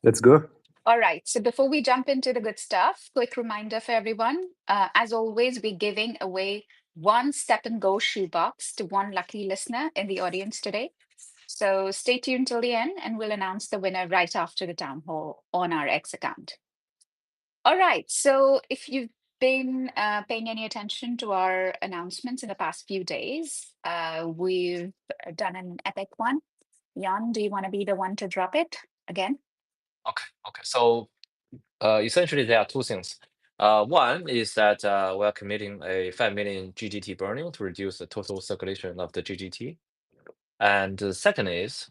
Let's go. All right. So before we jump into the good stuff, quick reminder for everyone. As always, we're giving away one STEPNGO shoebox to one lucky listener in the audience today. So stay tuned till the end and we'll announce the winner right after the town hall on our X account. All right. So if you've been paying any attention to our announcements in the past few days, we've done an epic one. Jan, do you want to be the one to drop it again? Okay. So essentially, there are two things. One is that we are committing a 5 million GGT burning to reduce the total circulation of the GGT. And the second is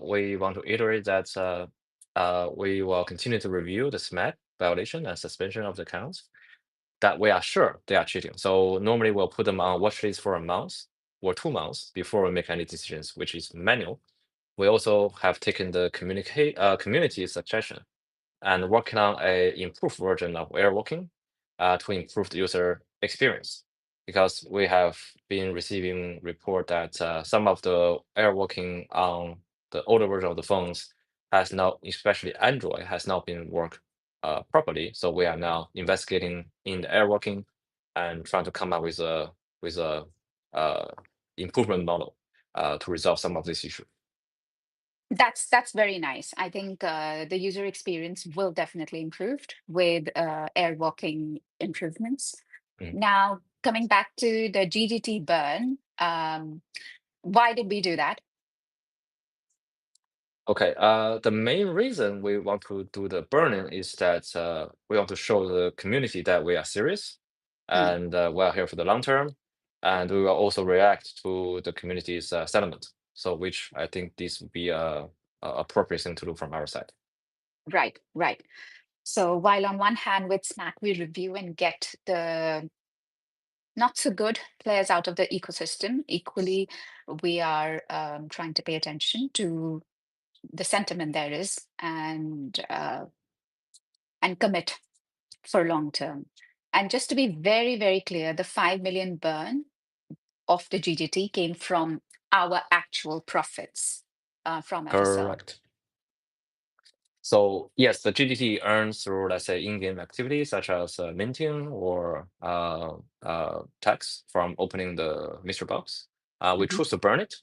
we want to iterate that we will continue to review the SMAC violation and suspension of the accounts that we are sure they are cheating. So normally we'll put them on watch list for a month or 2 months before we make any decisions, which is manual. We also have taken the community suggestion and working on a improved version of Airwalking to improve the user experience. Because we have been receiving report that some of the Airwalking on the older version of the phones has not, especially Android, has not been work properly. So we are now investigating in the Airwalking and trying to come up with a uh, improvement model to resolve some of this issue. That's very nice. I think the user experience will definitely improve with airwalking improvements. Mhm. Now, coming back to the GGT burn, why did we do that? Okay, the main reason we want to do the burning is that we want to show the community that we are serious Mm, and we are here for the long term, and we will also react to the community's sentiment. So, which I think this would be a appropriate thing to do from our side. right. So while on one hand with SMAC we review and get the not so good players out of the ecosystem, equally we are trying to pay attention to the sentiment there is and commit for long term. And just to be very clear, the 5 million burn of the GGT came from our actual profits from FSL. Correct. So yes, the GDT earns through, let's say, in-game activities such as minting or tax from opening the mystery box. We Mhm. choose to burn it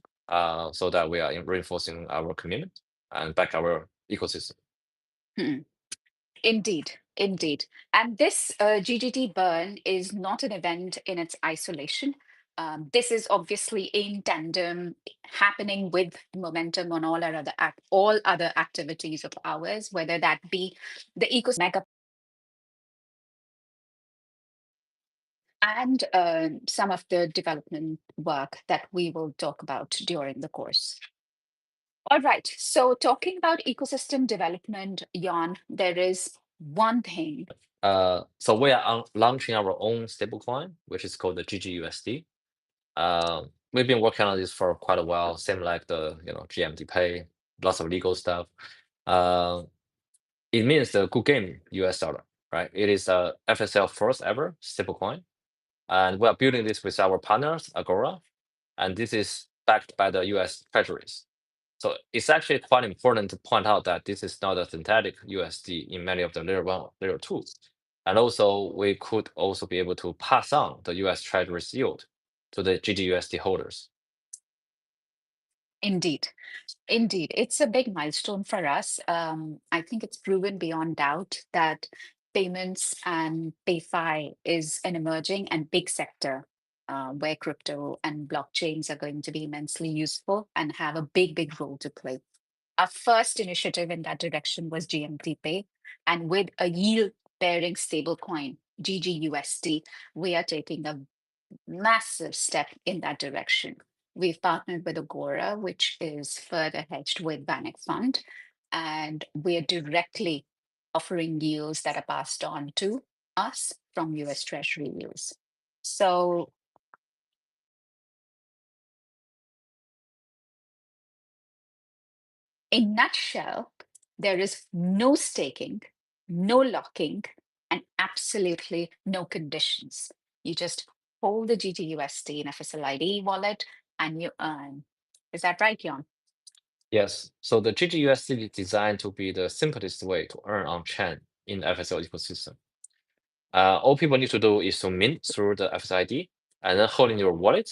so that we are reinforcing our commitment and back our ecosystem. Mm. Indeed. And this GGT burn is not an event in its isolation. This is obviously in tandem happening with momentum on all other activities of ours, whether that be the ecosystem mega and some of the development work that we will talk about during the course. All right. So talking about ecosystem development, Jan, there is one thing. So we are launching our own stablecoin, which is called the GGUSD. We've been working on this for quite a while, same like the GMT Pay, lots of legal stuff. Uh, it means the good game US dollar, right? It is a FSL first ever stablecoin, and we are building this with our partners Agora, and this is backed by the US treasuries. So it's actually quite important to point out that this is not a synthetic USD in many of the layer one, layer two. And also we could also be able to pass on the US treasuries yield to the GGUSD holders. Indeed. It's a big milestone for us. I think it's proven beyond doubt that payments and PayFi is an emerging and big sector where crypto and blockchains are going to be immensely useful and have a big role to play. Our first initiative in that direction was GMT Pay, and with a yield-bearing stablecoin, GGUSD, we are taking a massive step in that direction. We've partnered with Agora, which is further hedged with Bannock Fund, and we're directly offering yields that are passed on to us from US Treasury yields. So in nutshell, there is no staking, no locking, and absolutely no conditions. You just hold the GTUSD in FSLID wallet and you earn. Is that right, Jan? Yes. So the GGUSD is designed to be the simplest way to earn on chain in the FSO ecosystem. All people need to do is to mint through the FSID and then hold in your wallet,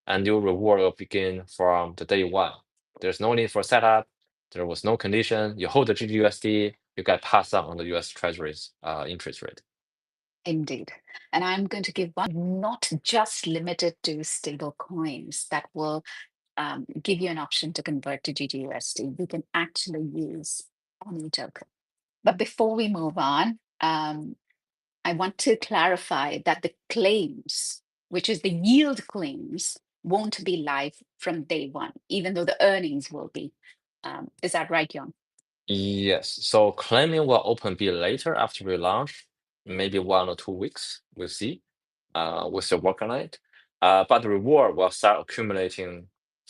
and your reward will begin from the day one. There's no need for setup. There was no condition. You hold the GGUSD, you get passed on the US Treasury's interest rate. Indeed. And I'm going to give one not just limited to stable coins that will give you an option to convert to GGUSD. You can actually use any token. But before we move on, I want to clarify that the claims, which is the yield claims, won't be live from day one, even though the earnings will be. Is that right, Jan? Yes. So claiming will open a bit later after we launch, maybe 1 or 2 weeks. We'll see. We're still working on it. But the reward will start accumulating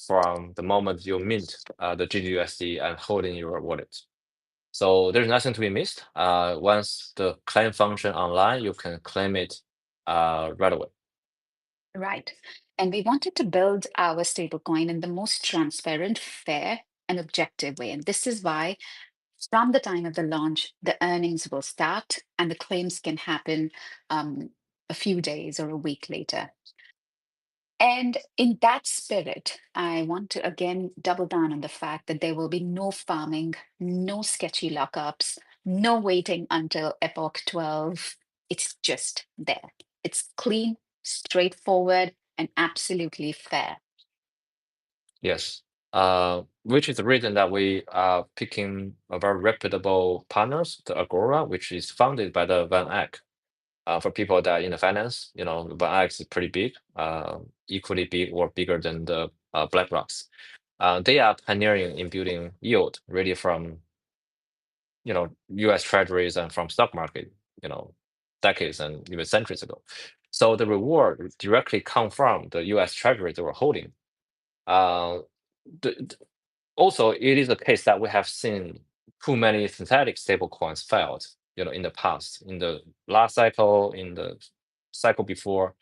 from the moment you mint the GGUSD and hold in your wallet. So there's nothing to be missed. Once the claim function online, you can claim it right away. Right. And we wanted to build our stablecoin in the most transparent, fair, and objective way. And this is why, from the time of the launch, the earnings will start and the claims can happen a few days or a week later. And in that spirit, I want to again double down on the fact that there will be no farming, no sketchy lockups, no waiting until Epoch 12. It's just there. It's clean, straightforward, and absolutely fair. Yes. Which is the reason that we are picking a very reputable partners, the Agora, which is founded by the Van Eck. For people that are in the finance, Van Eck is pretty big, equally big or bigger than the BlackRocks. They are pioneering in building yield really from US treasuries and from stock market, you know, decades and even centuries ago. So the reward directly come from the US treasury they were holding. Uh, the, Also, it is a case that we have seen too many synthetic stablecoins failed, in the past, in the last cycle, in the cycle before.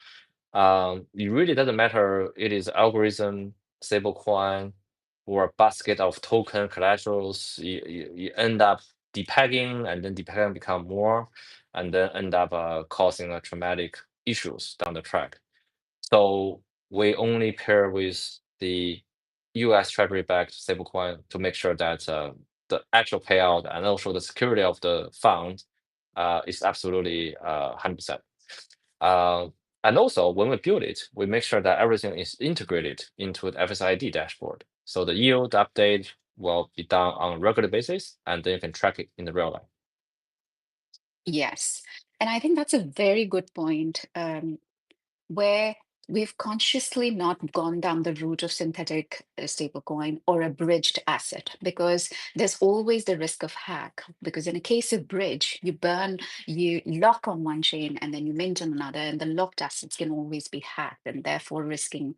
It really doesn't matter it is algorithm, stablecoin, or a basket of token collaterals. You end up depegging, and then depegging become more, and then end up causing a traumatic issues down the track. So we only pair with the US Treasury-backed stablecoin to make sure that the actual payout and also the security of the fund is absolutely 100%. Uh, and also, when we build it, we make sure that everything is integrated into the FSID dashboard. So the yield update will be done on a regular basis, and then you can track it in the real life. Yes. And I think that's a very good point. Where we've consciously not gone down the route of synthetic stablecoin or a bridged asset because there's always the risk of hack. Because in a case of bridge, you lock on one chain and then you mint on another, and the locked assets can always be hacked and therefore risking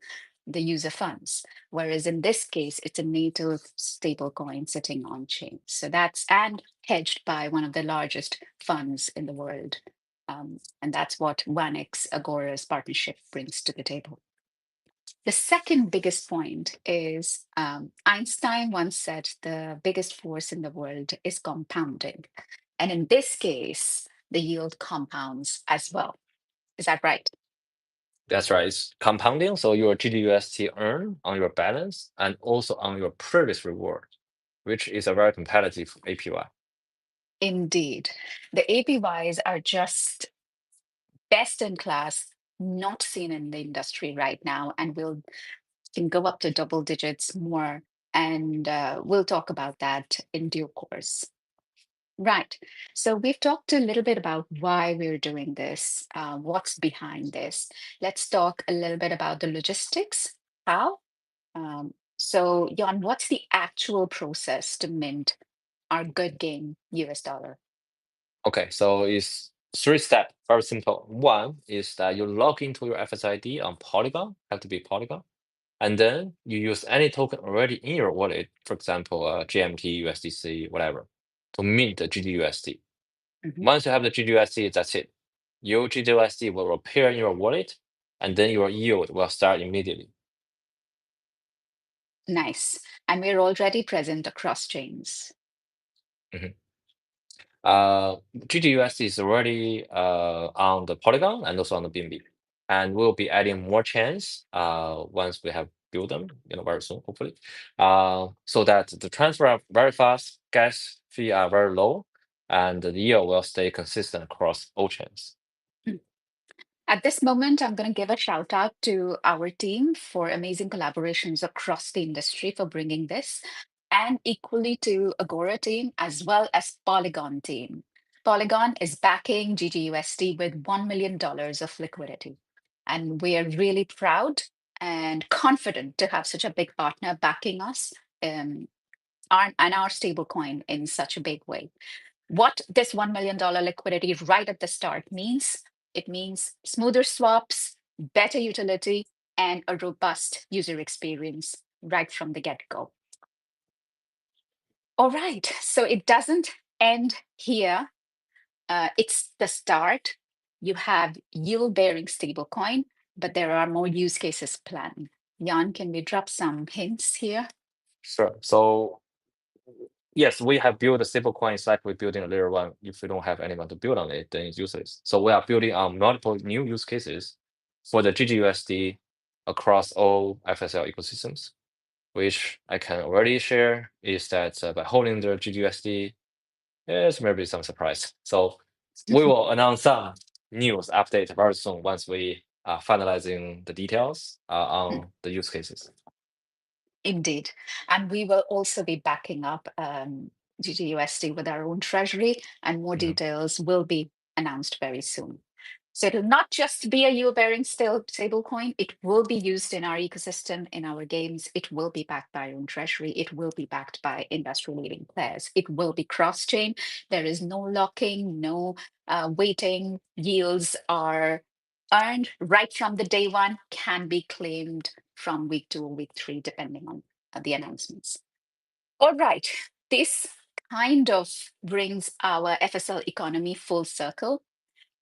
the user funds. Whereas in this case, it's a native stablecoin sitting on chain. So that's and hedged by one of the largest funds in the world. And that's what OneX Agora's partnership brings to the table. The second biggest point is Einstein once said the biggest force in the world is compounding. And in this case, the yield compounds as well. Is that right? That's right. It's compounding, so your GDUST earn on your balance and also on your previous reward, which is a very competitive APY. Indeed. The APYs are just best in class, not seen in the industry right now, and will can go up to double digits more. And we'll talk about that in due course. Right. So we've talked a little bit about why we're doing this, what's behind this. Let's talk a little bit about the logistics. How? So, Jan, what's the actual process to mint our good game US dollar? Okay, so it's three steps, very simple. One is that you log into your FSID on Polygon, have to be Polygon, and then you use any token already in your wallet, for example, GMT, USDC, whatever, to mint the GDUSD. Mhm. Once you have the GDUSD, that's it. Your GDUSD will appear in your wallet, and then your yield will start immediately. Nice. And we're already present across chains. Mhm. GGUSD is already on the Polygon and also on the BNB, and we'll be adding more chains once we have built them, very soon, hopefully. So that the transfer are very fast, gas fee are very low, and the yield will stay consistent across all chains. At this moment, I'm going to give a shout out to our team for amazing collaborations across the industry for bringing this, and equally to Agora team as well as Polygon team. Polygon is backing GGUSD with $1 million of liquidity. And we are really proud and confident to have such a big partner backing us and our stablecoin in such a big way. What this $1 million liquidity right at the start means, it means smoother swaps, better utility, and a robust user experience right from the get-go. All right, so it doesn't end here. It's the start. You have yield-bearing stablecoin, but there are more use cases planned. Jan, can we drop some hints here? Sure. So yes, we have built a stablecoin. It's like we're building a layer one. If we don't have anyone to build on it, then it's useless. So we are building on multiple new use cases for the GGUSD across all FSL ecosystems, which I can already share is that by holding the GGUSD, there's maybe some surprise. So we will announce some news update very soon once we are finalizing the details on the use cases. Indeed. And we will also be backing up GGUSD with our own treasury, and more Mhm. details will be announced very soon. So it'll not just be a yield-bearing stablecoin, it will be used in our ecosystem, in our games. It will be backed by our own treasury. It will be backed by industry-leading players. It will be cross-chain. There is no locking, no waiting. Yields are earned right from the day one, can be claimed from week 2 or week 3, depending on the announcements. All right, this kind of brings our FSL economy full circle.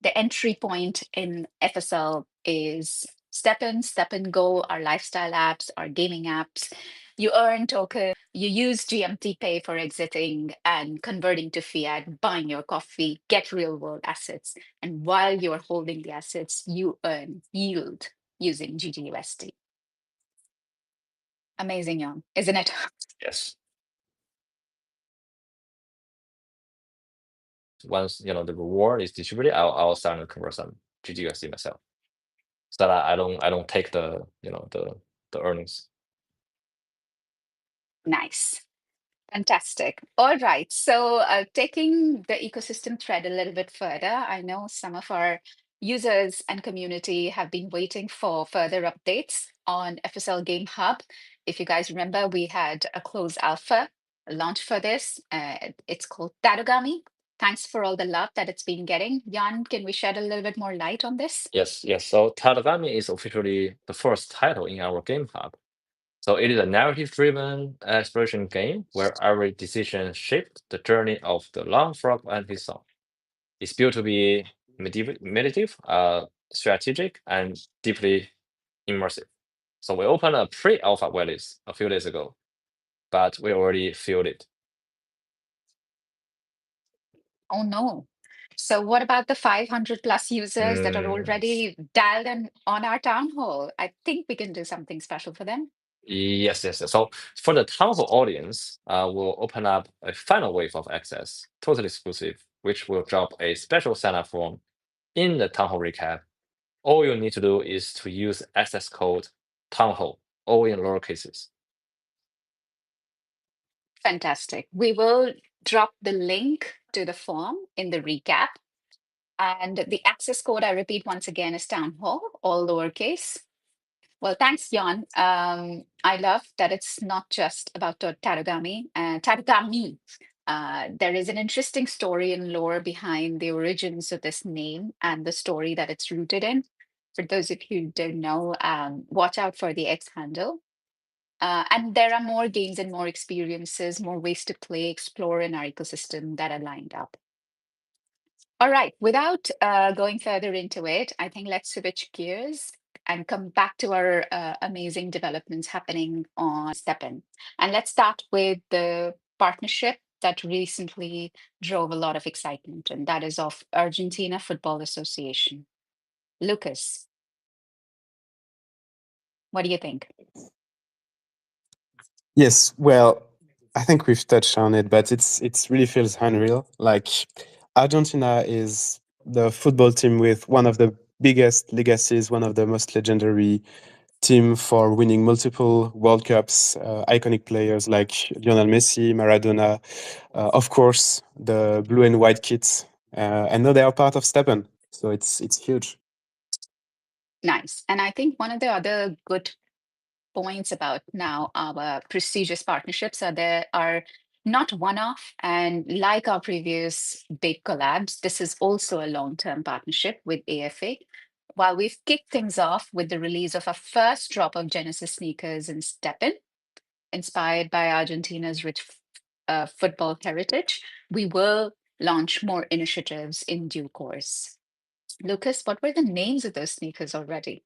The entry point in FSL is STEPN, STEPNGO, our lifestyle apps, our gaming apps. You earn token, you use GMT Pay for exiting and converting to fiat, buying your coffee, get real world assets. And while you're holding the assets, you earn yield using GGUSD. Amazing, Jan, isn't it? Yes. Once the reward is distributed, I'll start to convert some GGUSD myself, so that I don't take the earnings. Nice. Fantastic. All right. So, taking the ecosystem thread a little bit further, I know some of our users and community have been waiting for further updates on FSL Game Hub. If you guys remember, we had a closed alpha launch for this. It's called Tarugami. Thanks for all the love that it's been getting. Jan, can we shed a little bit more light on this? Yes, yes. So Targami is officially the first title in our game hub. So it is a narrative-driven exploration game where every decision shaped the journey of the long frog and his son. It's built to be meditative, strategic, and deeply immersive. So we opened a pre-alpha waitlist a few days ago, but we already filled it. Oh no. So what about the 500 plus users that are Mm, already dialed in on our town hall? I think we can do something special for them. yes, yes, yes. So for the town hall audience, we'll open up a final wave of access, totally exclusive, which will drop a special sign-up form in the town hall recap. All you need to do is to use access code town hall, all in lower cases. Fantastic. We will drop the link to the form in the recap. And the access code, I repeat once again, is town hall, all lowercase. Well, thanks, Jan. I love that it's not just about Tarugami. Tarugami. There is an interesting story and lore behind the origins of this name and the story that it's rooted in. For those of you who don't know, watch out for the X handle. And there are more games and more experiences, more ways to play, explore in our ecosystem that are lined up. All right, without going further into it, I think let's switch gears and come back to our amazing developments happening on STEPN. And let's start with the partnership that recently drove a lot of excitement, and that is of Argentina Football Association. Lucas, what do you think? Yes, well, I think we've touched on it, but it's really feels unreal. Like Argentina is the football team with one of the biggest legacies, one of the most legendary team for winning multiple World Cups, iconic players like Lionel Messi, Maradona, of course, the blue and white kits, and now they are part of Steppen, so it's huge. Nice. And I think one of the other good points about now our prestigious partnerships are there are not one-off, and like our previous big collabs, this is also a long-term partnership with AFA. While we've kicked things off with the release of our first drop of Genesis sneakers in Stepn, inspired by Argentina's rich football heritage, we will launch more initiatives in due course. Lucas, what were the names of those sneakers already?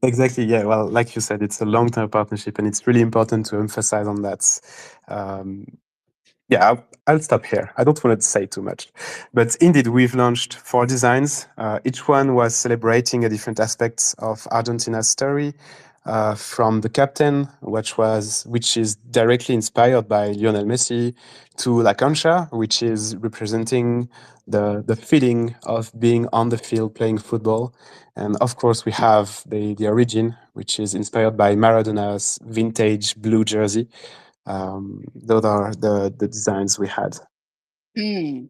Exactly. Yeah. Well, like you said, it's a long-term partnership, and it's really important to emphasize on that. Um, yeah, I'll stop here. I don't want to say too much, but indeed, we've launched 4 designs. Each one was celebrating a different aspects of Argentina's story, from the captain, which is directly inspired by Lionel Messi, to La Cancha, which is representing the feeling of being on the field playing football. And of course, we have the origin, which is inspired by Maradona's vintage blue jersey. Those are the designs we had. Mm,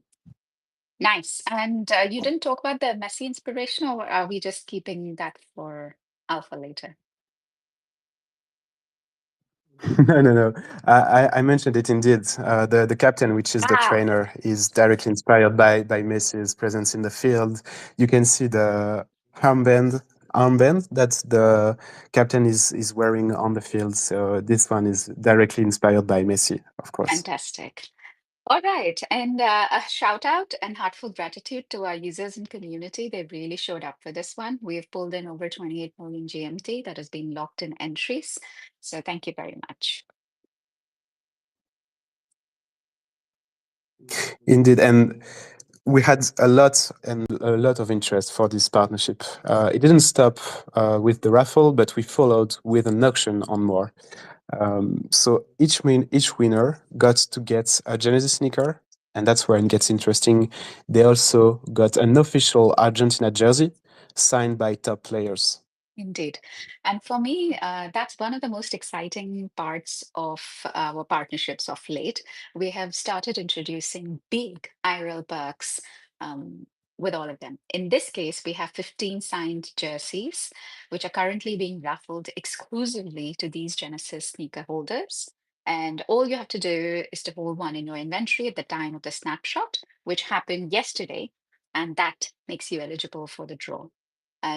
nice. And you didn't talk about the Messi inspiration, or are we just keeping that for Alpha later? No. I mentioned it indeed. The captain, which is the Ah, trainer, is directly inspired by Messi's presence in the field. You can see the armband that the captain is wearing on the field. So this one is directly inspired by Messi, of course. fantastic. All right. And a shout out and heartfelt gratitude to our users and community. They really showed up for this one. We've pulled in over 28 million GMT that has been locked in entries. So thank you very much. Indeed, and we had a lot of interest for this partnership. It didn't stop with the raffle, but we followed with an auction on more. So each winner got to get a Genesis sneaker, and that's where it gets interesting. They also got an official Argentina jersey signed by top players. Indeed. And for me, that's one of the most exciting parts of our partnerships of late. We have started introducing big IRL perks with all of them. In this case, we have 15 signed jerseys, which are currently being raffled exclusively to these Genesis sneaker holders. And all you have to do is to hold one in your inventory at the time of the snapshot, which happened yesterday, and that makes you eligible for the draw.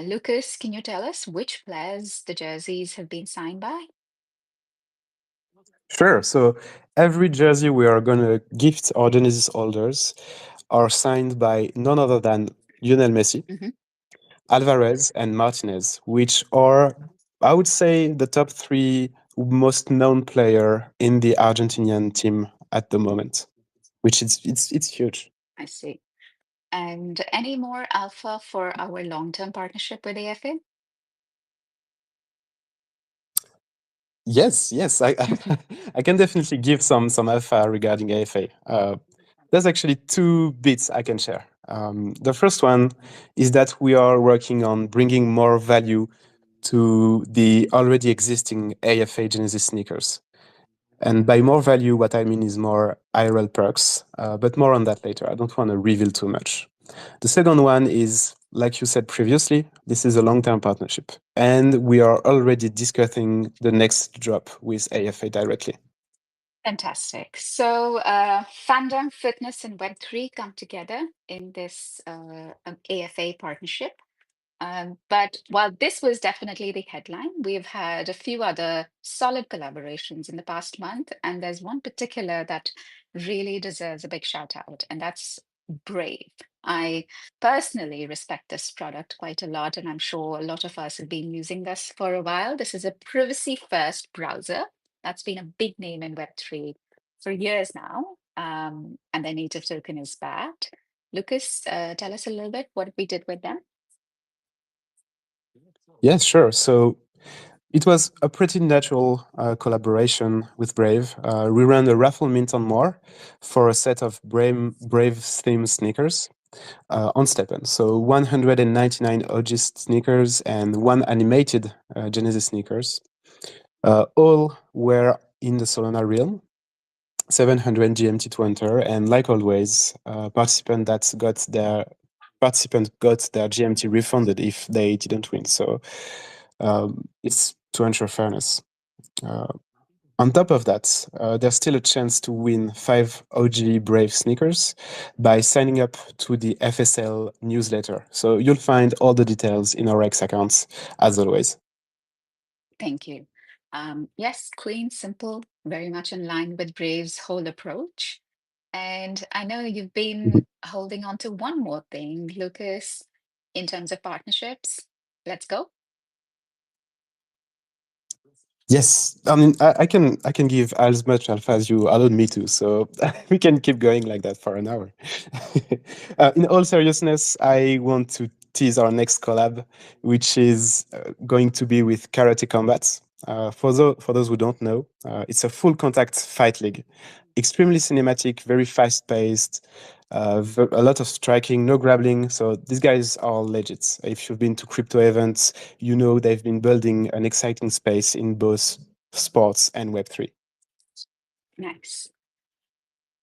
Lucas, can you tell us which players the jerseys have been signed by? Sure. So every jersey we are going to gift our Genesis holders are signed by none other than Lionel Messi, Mhm. Alvarez, and Martinez, which are, I would say, the top 3 most known player in the Argentinian team at the moment, which is it's huge. I see. And any more alpha for our long-term partnership with AFA? Yes, I can definitely give some alpha regarding AFA. There's actually 2 bits I can share. The first one is that we are working on bringing more value to the already existing AFA Genesis sneakers. And by more value, what I mean is more IRL perks, but more on that later. I don't want to reveal too much. The second one is, like you said previously, this is a long-term partnership, and we are already discussing the next drop with AFA directly. Fantastic. So, fandom, fitness, and Web3 come together in this AFA partnership. But while this was definitely the headline, we've had a few other solid collaborations in the past month, and there's one particular that really deserves a big shout out, and that's Brave. I personally respect this product quite a lot, and I'm sure a lot of us have been using this for a while. This is a privacy-first browser that's been a big name in Web3 for years now, and their native token is backed. Lucas, tell us a little bit what we did with them. Yes, sure. So it was a pretty natural collaboration with Brave. We ran a raffle mint on more for a set of Brave themed sneakers on STEPN. So 199 OG sneakers and one animated Genesis sneakers. All were in the Solana realm. 700 GMT to enter, and like always, participant got their GMT refunded if they didn't win. So it's to ensure fairness. On top of that, there's still a chance to win 5 OG Brave sneakers by signing up to the FSL newsletter. So you'll find all the details in our X accounts, as always. Thank you. Yes, clean, simple, very much in line with Brave's whole approach. And I know you've been holding on to one more thing, Lucas, in terms of partnerships. Let's go. Yes, I mean, I can give as much alpha as you allowed me to, so we can keep going like that for an hour. In all seriousness, I want to tease our next collab, which is going to be with Karate Combat. For those who don't know, it's a full contact fight league, extremely cinematic, very fast paced. A lot of striking, no grappling. So these guys are legit. If you've been to crypto events, you know they've been building an exciting space in both sports and Web3. Nice.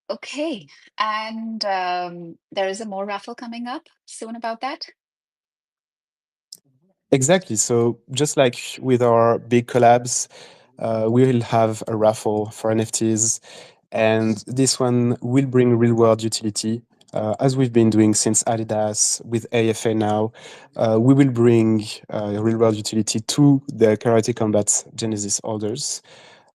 Okay. And there is a more raffle coming up soon about that. Exactly. So just like with our big collabs, we will have a raffle for NFTs, and this one will bring real world utility. As we've been doing since Adidas with AFA now, we will bring real world utility to the Karate Combat Genesis holders.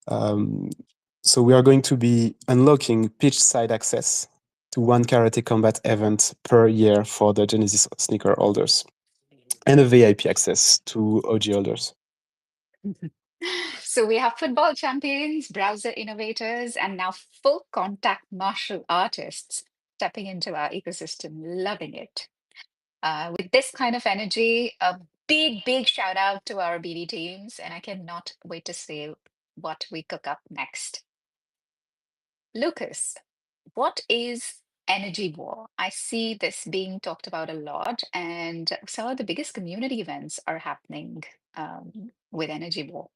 So we are going to be unlocking pitch side access to one Karate Combat event per year for the Genesis sneaker holders, and a VIP access to OG holders. So we have football champions, browser innovators, and now full contact martial artists stepping into our ecosystem, loving it. With this kind of energy, a big shout out to our BD teams, and I cannot wait to see what we cook up next. Lucas, what is energy war? I see this being talked about a lot, and some of the biggest community events are happening with energy war.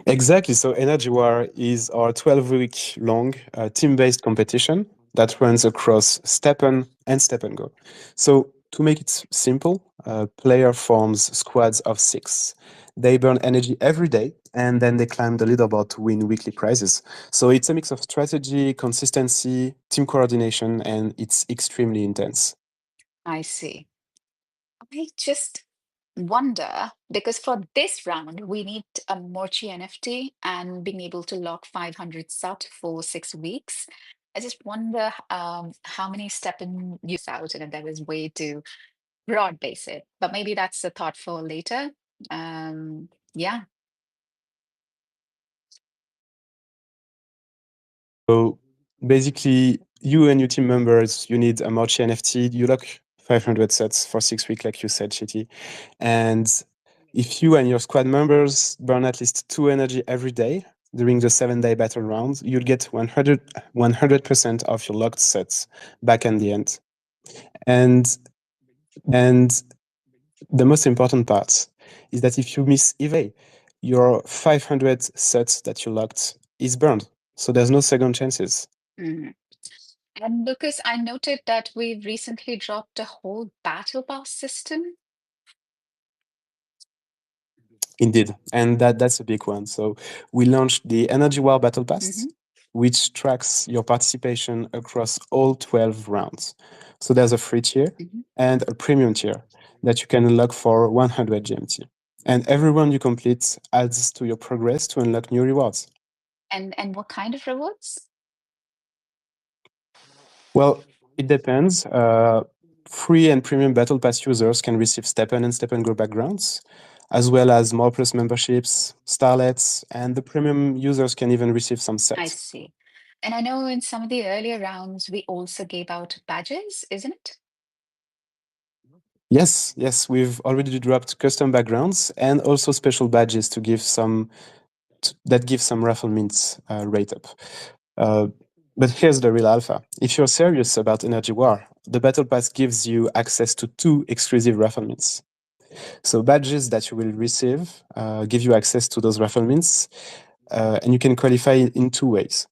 Exactly. So Energy War is our 12-week long team-based competition that runs across STEPN and STEPNGO. So to make it simple, a player forms squads of 6. They burn energy every day, and then they climb the leaderboard to win weekly prizes. So it's a mix of strategy, consistency, team coordination, and it's extremely intense. I see. I just wonder because for this round we need a Mochi NFT and being able to lock 500 SAT for 6 weeks. I just wonder how many STEPN use out and if there is way to broad base it, but maybe that's a thought for later. Yeah. So basically, you and your team members, you need a Mochi NFT. You lock 500 sets for 6 weeks, like you said, Shitty. And if you and your squad members burn at least 2 energy every day during the 7-day battle round, you'll get 100% of your locked sets back in the end. And the most important part is that if you miss EVA, your 500 sets that you locked is burned. So there's no second chances. Mhm. And Lucas, I noted that we've recently dropped a whole battle pass system. Indeed, and that's a big one. So we launched the Energy War Battle Pass, which tracks your participation across all 12 rounds. So there's a free tier and a premium tier that you can unlock for 100 GMT. And every round you complete adds to your progress to unlock new rewards. And what kind of rewards? Well, It depends. Free and premium Battle Pass users can receive STEPN and STEPNGO backgrounds, as well as more plus memberships, starlets, and the premium users can even receive some I sets. see. And I know in some of the earlier rounds, we also gave out badges, isn't it? Yes, we've already dropped custom backgrounds and also special badges to give that give some raffle mints rate up. But here's the real alpha. If you're serious about Energy War, the Battle Pass gives you access to 2 exclusive raffle mints. So badges that you will receive give you access to those raffle mints, and you can qualify in 2 ways.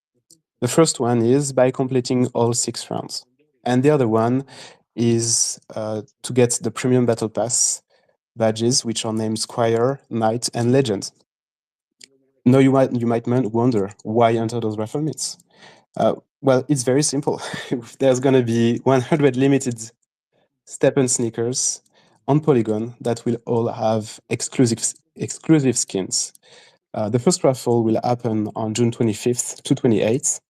The first one is by completing all 6 rounds, and the other one is to get the premium Battle Pass badges, which are named Squire, Knight, and Legend. Now you might wonder why enter those raffle mints. Well, it's very simple. There's going to be 100 limited STEPN sneakers on Polygon that will all have exclusive skins. The first raffle will happen on June 25th to 28th,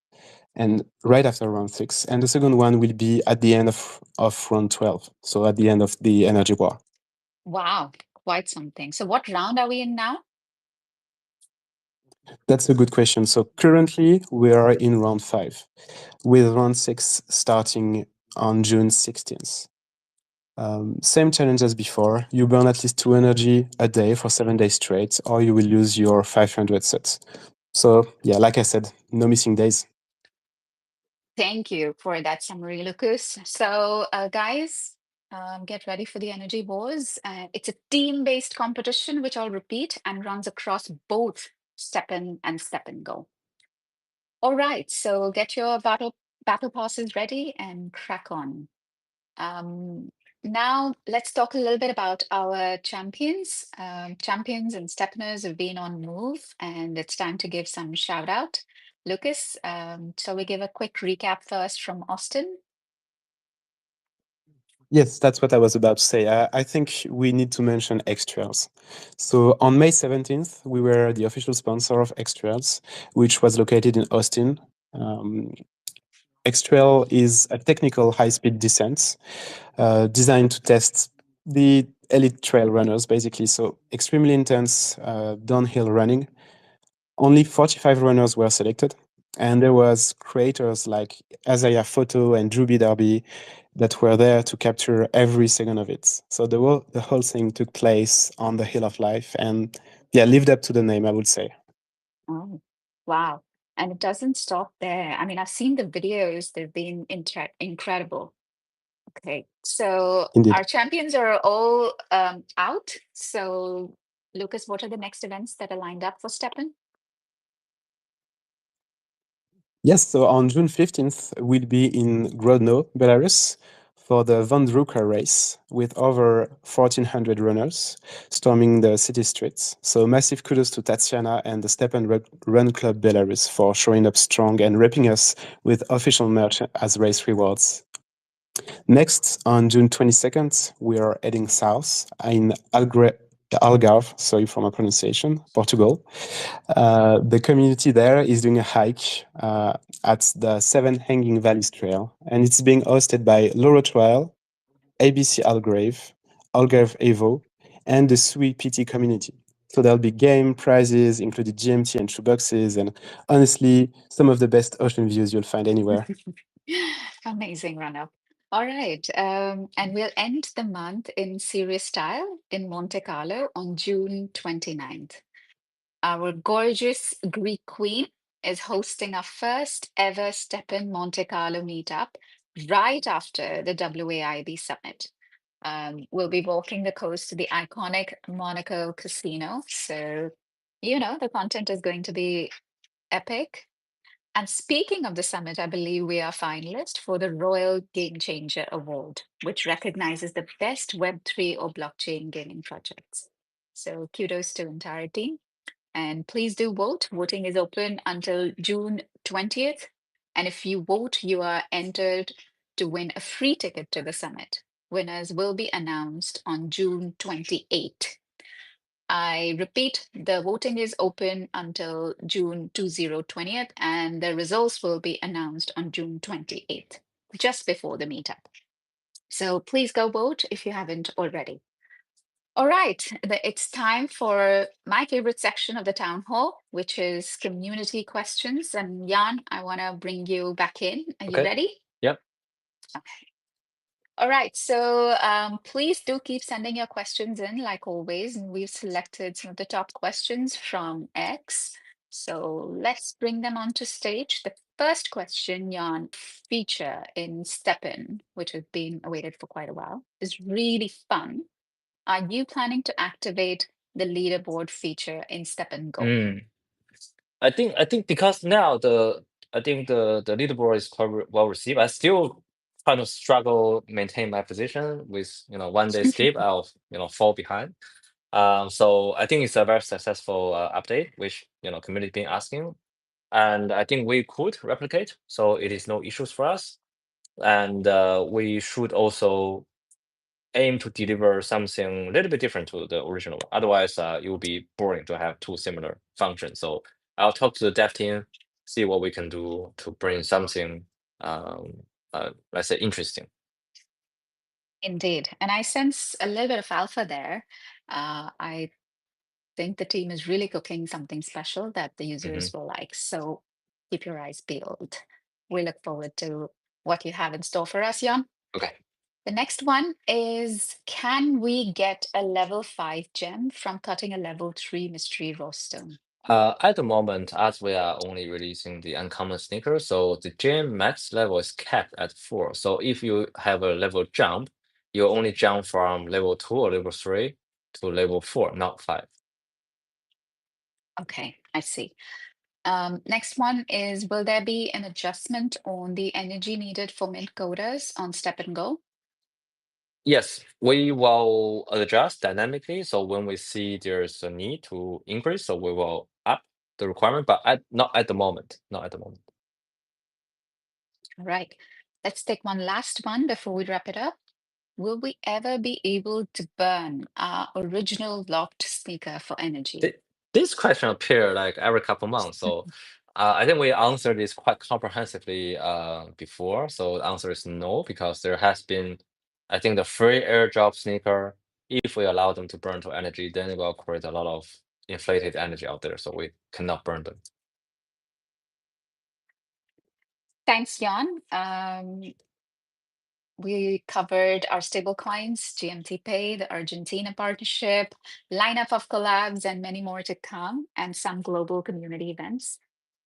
and right after round 6. And the second one will be at the end of round 12, so at the end of the Energy War. Wow, quite something. So what round are we in now? That's a good question. So currently we are in round 5, with round 6 starting on June 16th. Same challenge as before. You burn at least 2 energy a day for 7 days straight, or you will lose your 500 sets. So yeah, like I said, no missing days. Thank you for that summary, Lucas. So guys, get ready for the Energy Wars. It's a team-based competition, which I'll repeat, and runs across both STEPN and STEPNGO. All right, so get your battle passes ready and crack on. Now let's talk a little bit about our champions. Champions and Stepners have been on move, and it's time to give some shout out. Lucas, shall we give a quick recap first from Austin? Yes, that's what I was about to say. I think we need to mention X-Trails. So on May 17th, we were the official sponsor of X-Trails, which was located in Austin. X-Trail is a technical high-speed descent designed to test the elite trail runners, basically. So extremely intense downhill running. Only 45 runners were selected, and there was creators like Isaiah Photo and Drew B. Darby that were there to capture every second of it. So the whole thing took place on the Hill of Life, and yeah, lived up to the name, I would say. Oh, wow. And it doesn't stop there. I mean, I've seen the videos, they've been incredible. Okay, so Indeed. our champions are all out. So, Lucas, what are the next events that are lined up for STEPN? Yes, so on June 15th, we'll be in Grodno, Belarus, for the Vandruka race with over 1,400 runners storming the city streets. So massive kudos to Tatiana and the STEPN Run Club Belarus for showing up strong and repping us with official merch as race rewards. Next, on June 22nd, we are heading south in Algarve, sorry for my pronunciation, Portugal. The community there is doing a hike at the Seven Hanging Valleys Trail, and it's being hosted by Loro Trail, ABC Algarve, Algarve Evo, and the Sui PT community. So there'll be game prizes, including GMT and shoeboxes, and honestly, some of the best ocean views you'll find anywhere. Amazing run-up. All right, and we'll end the month in serious style in Monte Carlo on June 29th. Our gorgeous Greek queen is hosting our first ever STEPN Monte Carlo meetup right after the WAIB summit. We'll be walking the coast to the iconic Monaco casino. So, the content is going to be epic. And speaking of the summit, I believe we are finalists for the Royal Game Changer Award, which recognizes the best Web3 or blockchain gaming projects. So kudos to entire team. And please do vote. Voting is open until June 20th. And if you vote, you are entered to win a free ticket to the summit. Winners will be announced on June 28th. I repeat, the voting is open until June 2020th, and the results will be announced on June 28th. just before the meetup. So please go vote if you haven't already. All right, it's time for my favorite section of the town hall, which is community questions. And Jan, I want to bring you back in. Are you Okay. ready? Yep. Okay. All right, so please do keep sending your questions in like always. And we've selected some of the top questions from X. So let's bring them onto stage. The first question, Jan, feature in STEPN, which has been awaited for quite a while, is really fun. Are you planning to activate the leaderboard feature in STEPNGO? I think because now the leaderboard is quite well received. I still kind of struggle maintain my position with one day skip. I'll fall behind. So I think it's a very successful update, which community been asking, and I think we could replicate. So it is no issues for us, and we should also aim to deliver something a little bit different to the original one. Otherwise, it will be boring to have two similar functions. So I'll talk to the dev team, see what we can do to bring something, let's say, interesting. Indeed. And I sense a little bit of alpha there. I think the team is really cooking something special that the users will like. So keep your eyes peeled. We look forward to what you have in store for us, Jan. Okay. The next one is, can we get a level 5 gem from cutting a level 3 mystery raw stone? At the moment, as we are only releasing the uncommon sneaker, so the gem max level is capped at 4. So if you have a level jump, you only jump from level 2 or level 3 to level 4, not 5. Okay, I see. Next one is, will there be an adjustment on the energy needed for mint coders on STEPNGO? Yes, we will adjust dynamically. So when we see there's a need to increase, so we will up the requirement, but not at the moment. Not at the moment. All right, let's take one last one before we wrap it up. Will we ever be able to burn our original locked sneaker for energy? This question appear like every couple months. So I think we answered this quite comprehensively before. So the answer is no, because there has been, I think, the free airdrop sneaker. If we allow them to burn to energy, then it will create a lot of inflated energy out there. So we cannot burn them. Thanks, Jan. We covered our stablecoins, GMT Pay, the Argentina partnership, lineup of collabs, and many more to come, and some global community events.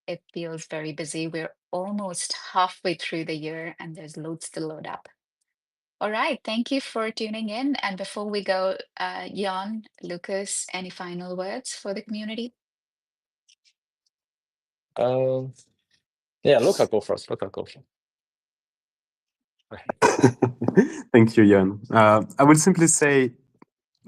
It feels very busy. We're almost halfway through the year, and there's loads to load up. All right, thank you for tuning in. And before we go, Jan, Lucas, any final words for the community? Yeah, Luca, go first. Luca, go first. Thank you, Jan. I will simply say,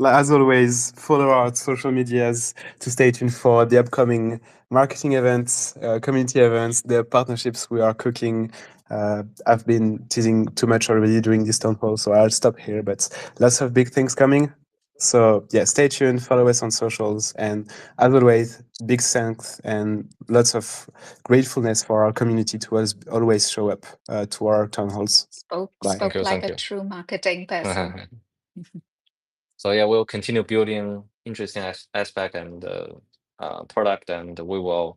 as always, follow our social medias to stay tuned for the upcoming marketing events, community events, the partnerships we are cooking. I've been teasing too much already during this town hall, so I'll stop here, but lots of big things coming. So yeah, stay tuned, follow us on socials, and as always, big thanks and lots of gratefulness for our community to always show up to our town halls. Spoke Thank you, like thank a you. true marketing person. So yeah, we'll continue building interesting aspect and product, and we will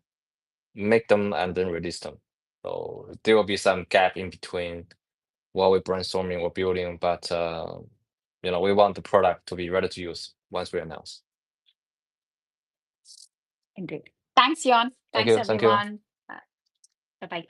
make them and then release them. So there will be some gap in between while we're brainstorming or building, but we want the product to be ready to use once we announce. Indeed. Thanks, Jan. Thank Thanks, you. Thank you. everyone. Bye-bye.